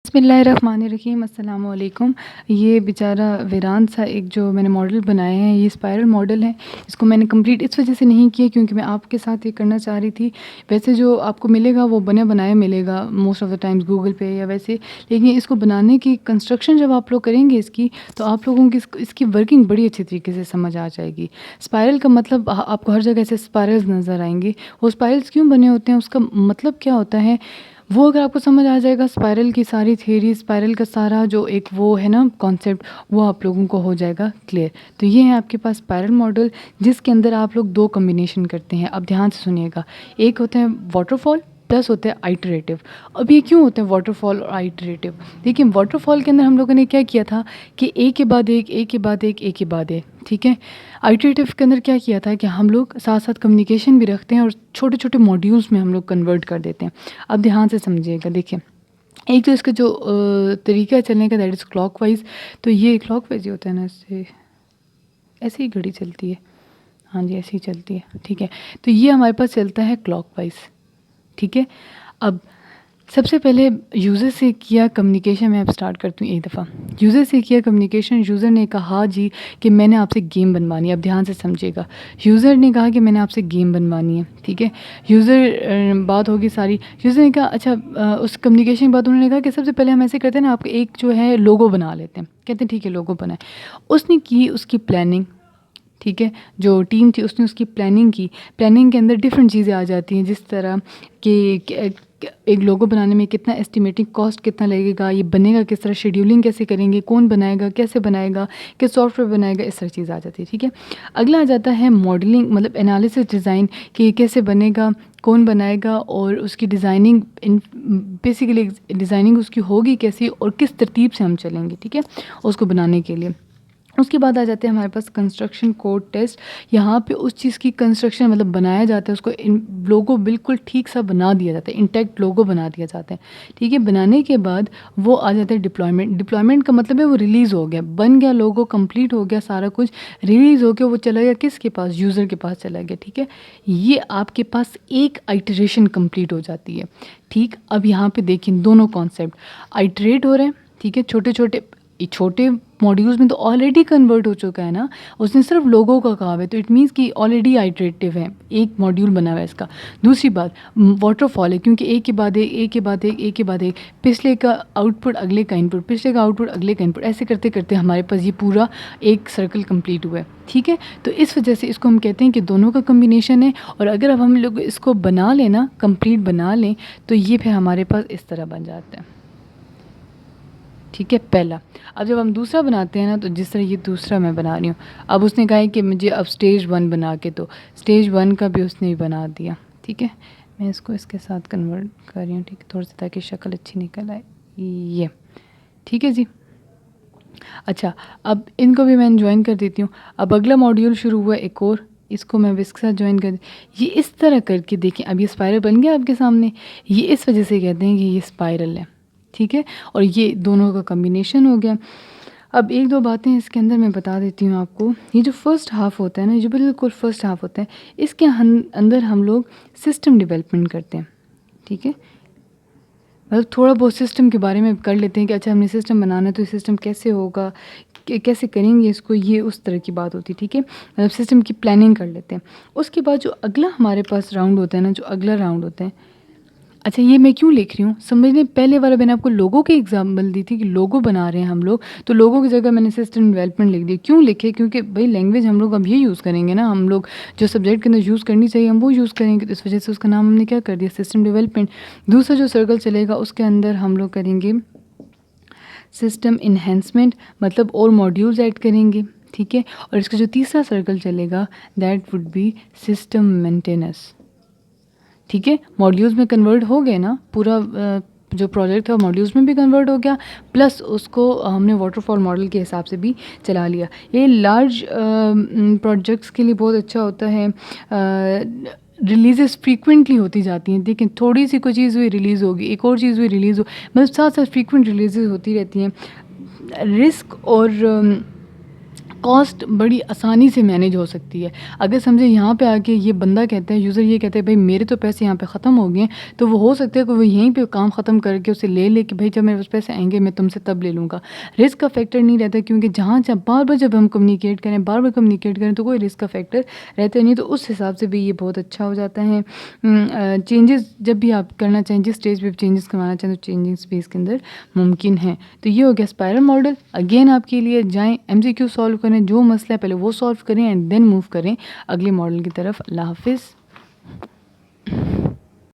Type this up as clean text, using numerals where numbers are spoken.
बिस्मिल्लाहिर्रहमानिर्रहीम अस्सलाम वालेकुम। ये बेचारा वीरान सा एक जो मैंने मॉडल बनाए हैं, ये स्पाइरल मॉडल है। इसको मैंने कंप्लीट इस वजह से नहीं किया क्योंकि मैं आपके साथ ये करना चाह रही थी। वैसे जो आपको मिलेगा वो बने बनाया मिलेगा most of the times Google पे या वैसे, लेकिन इसको बनाने की कंस्ट्रक्शन जब आप लोग करेंगे इसकी, तो आप लोगों की इसकी वर्किंग बड़ी अच्छी तरीके से समझ आ जाएगी। स्पाइरल का मतलब आपको हर जगह ऐसे स्पाइरल्स नज़र आएँगे। वो स्पाइरल्स क्यों बने होते हैं, उसका मतलब क्या होता है, वो अगर आपको समझ आ जाएगा, स्पाइरल की सारी थ्योरी, स्पाइरल का सारा जो एक वो है ना कॉन्सेप्ट, वो आप लोगों को हो जाएगा क्लियर। तो ये है आपके पास स्पाइरल मॉडल, जिसके अंदर आप लोग 2 कॉम्बिनेशन करते हैं। अब ध्यान से सुनिएगा, एक होता है वाटरफॉल प्लस होता है आइटरेटिव। अब ये क्यों होता है वाटरफॉल और आइटरेटिव? देखिए, वाटरफॉल के अंदर हम लोगों ने क्या किया था कि एक के बाद एक, एक के बाद एक, एक के बाद एक, ठीक है। आइटरेटिव के अंदर क्या किया था कि हम लोग साथ साथ कम्युनिकेशन भी रखते हैं और छोटे छोटे मॉड्यूल्स में हम लोग कन्वर्ट कर देते हैं। अब ध्यान से समझिएगा, देखिए, एक तो इसका जो तरीका है चलने का, दैट इज़ क्लॉकवाइज। तो ये क्लॉकवाइज ही होता है ना, इससे ऐसे ही घड़ी चलती है। हाँ जी, ऐसे ही चलती है, ठीक है। तो ये हमारे पास चलता है क्लॉकवाइज, ठीक है। अब सबसे पहले यूज़र से किया कम्युनिकेशन, मैं अब स्टार्ट करती हूँ एक दफ़ा। यूज़र से किया कम्युनिकेशन, यूज़र ने कहा जी कि मैंने आपसे गेम बनवानी है। अब ध्यान से समझिएगा, यूज़र ने कहा कि मैंने आपसे गेम बनवानी है, ठीक है। यूज़र बात होगी सारी, यूज़र ने कहा अच्छा, उस कम्युनिकेशन के बाद उन्होंने कहा कि सबसे पहले हम ऐसे करते हैं ना, आप एक जो है लोगो बना लेते हैं। कहते हैं ठीक है, लोगो बनाए। उसने की उसकी प्लानिंग, ठीक है। जो टीम थी उसने उसकी प्लानिंग की। प्लानिंग के अंदर डिफरेंट चीज़ें आ जाती हैं, जिस तरह कि एक लोगो बनाने में कितना एस्टिमेटिंग कॉस्ट कितना लगेगा, ये बनेगा किस तरह, शेड्यूलिंग कैसे करेंगे, कौन बनाएगा, कैसे बनाएगा, किस सॉफ्टवेयर बनाएगा, इस तरह चीज़ आ जाती है, ठीक है। अगला आ जाता है मॉडलिंग, मतलब एनालिसिस डिज़ाइन, कि ये कैसे बनेगा, कौन बनाएगा, और उसकी डिज़ाइनिंग, बेसिकली डिज़ाइनिंग उसकी होगी कैसी और किस तरतीब से हम चलेंगे, ठीक है, उसको बनाने के लिए। उसके बाद आ जाते हैं हमारे पास कंस्ट्रक्शन कोड टेस्ट। यहाँ पे उस चीज़ की कंस्ट्रक्शन मतलब बनाया जाता है, उसको लोगो बिल्कुल ठीक सा बना दिया जाता है, इंटैक्ट लोगो बना दिया जाता है, ठीक है। बनाने के बाद वो आ जाता है डिप्लॉयमेंट। डिप्लॉयमेंट का मतलब है वो रिलीज़ हो गया, बन गया लोगो, कंप्लीट हो गया सारा कुछ, रिलीज़ हो गया, वो चला गया किसके पास, यूज़र के पास चला गया, ठीक है। ये आपके पास एक आइटरेशन कंप्लीट हो जाती है, ठीक। अब यहाँ पे देखिए दोनों कॉन्सेप्ट आइटरेट हो रहे हैं, ठीक है। छोटे छोटे छोटे मॉड्यूल्स में तो ऑलरेडी कन्वर्ट हो चुका है ना, उसने सिर्फ लोगों का कहा है, तो इट मीन्स कि ऑलरेडी आइटरेटिव है, एक मॉड्यूल बना हुआ है इसका। दूसरी बात वाटरफॉल है, क्योंकि एक के बाद एक, एक के बाद एक, एक के बाद एक, पिछले का आउटपुट अगले का इनपुट, पिछले का आउटपुट अगले का इनपुट, ऐसे करते करते हमारे पास ये पूरा एक सर्कल कंप्लीट हुआ है, ठीक है। तो इस वजह से इसको हम कहते हैं कि दोनों का कम्बिनेशन है। और अगर अब हम लोग इसको बना लें ना, कंप्लीट बना लें, तो ये फिर हमारे पास इस तरह बन जाता है, ठीक है, पहला। अब जब हम दूसरा बनाते हैं ना, तो जिस तरह ये दूसरा मैं बना रही हूँ, अब उसने कहा है कि मुझे अब स्टेज 1 बना के, तो स्टेज 1 का भी उसने बना दिया, ठीक है। मैं इसको इसके साथ कन्वर्ट कर रही हूँ, ठीक है, थोड़ा सा, ताकि शक्ल अच्छी निकल आए, ये ठीक है जी। अच्छा, अब इनको भी मैं ज्वाइन कर देती हूँ। अब अगला मॉड्यूल शुरू हुआ एक और, इसको मैं इसके साथ ज्वाइन कर, ये इस तरह करके देखें, अब ये स्पाइरल बन गया आपके सामने। ये इस वजह से कहते हैं कि ये स्पाइरल है, ठीक है, और ये दोनों का कम्बिनेशन हो गया। अब एक दो बातें इसके अंदर मैं बता देती हूँ आपको। ये जो फर्स्ट हाफ़ होता है ना, जो बिल्कुल फर्स्ट हाफ़ होता है, इसके अंदर हम लोग सिस्टम डेवलपमेंट करते हैं, ठीक है। मतलब थोड़ा बहुत सिस्टम के बारे में कर लेते हैं कि अच्छा हमने सिस्टम बनाना है, तो सिस्टम कैसे होगा, कैसे करेंगे इसको, ये उस तरह की बात होती है, ठीक है। मतलब सिस्टम की प्लानिंग कर लेते हैं। उसके बाद जो अगला हमारे पास राउंड होता है ना, जो अगला राउंड होता है, अच्छा ये मैं क्यों लिख रही हूँ समझने, पहले वाला मैंने आपको लोगों के एग्जाम्पल दी थी कि लोगो बना रहे हैं हम लोग, तो लोगों की जगह मैंने सिस्टम डेवलपमेंट लिख दिया। क्यों लिखे, क्योंकि भाई लैंग्वेज हम लोग अब ये यूज़ करेंगे ना, हम लोग जो सब्जेक्ट के अंदर यूज़ करनी चाहिए हम वो यूज़ करेंगे, तो इस वजह से उसका नाम हमने क्या कर दिया, सिस्टम डेवलपमेंट। दूसरा जो सर्कल चलेगा उसके अंदर हम लोग करेंगे सिस्टम इन्हेंसमेंट, मतलब और मॉड्यूल्स ऐड करेंगे, ठीक है। और इसका जो तीसरा सर्कल चलेगा that would be system maintenance, ठीक है। मॉड्यूल्स में कन्वर्ट हो गए ना, पूरा जो प्रोजेक्ट था मॉड्यूल्स में भी कन्वर्ट हो गया, प्लस उसको हमने वाटरफॉल मॉडल के हिसाब से भी चला लिया। ये लार्ज प्रोजेक्ट्स के लिए बहुत अच्छा होता है। रिलीजेस फ्रीक्वेंटली होती जाती हैं, देखें थोड़ी सी कोई चीज़ हुई रिलीज़ होगी, एक और चीज़ हुई रिलीज़ हो, मतलब साथ साथ फ्रीक्वेंट रिलीजेस होती रहती हैं। रिस्क और कॉस्ट बड़ी आसानी से मैनेज हो सकती है। अगर समझे यहाँ पे आके ये बंदा कहता है, यूज़र ये कहता है भाई मेरे तो पैसे यहाँ पे ख़त्म हो गए हैं, तो वो हो सकता है कि वो यहीं पे काम ख़त्म करके उसे ले कि भाई जब मेरे पास पैसे आएँगे मैं तुमसे तब ले लूँगा। रिस्क का फैक्टर नहीं रहता, क्योंकि जहाँ जब बार-बार जब हम कम्युनिकेट करें, बार-बार कम्युनिकेट करें तो कोई रिस्क का फैक्टर रहता नहीं, तो उस हिसाब से भी ये बहुत अच्छा हो जाता है। चेंजेस जब भी आप करना चाहें, जिस स्टेज पे चेंजेस करवाना चाहें तो चेंजिंग स्पेस के अंदर मुमकिन है। तो ये हो गया स्पाइरल मॉडल। अगेन आपके लिए जाएँ, एमसीक्यू सॉल्व करें, जो मसला है पहले वो सॉल्व करें एंड देन मूव करें अगले मॉडल की तरफ। अल्लाह हाफ़िज़।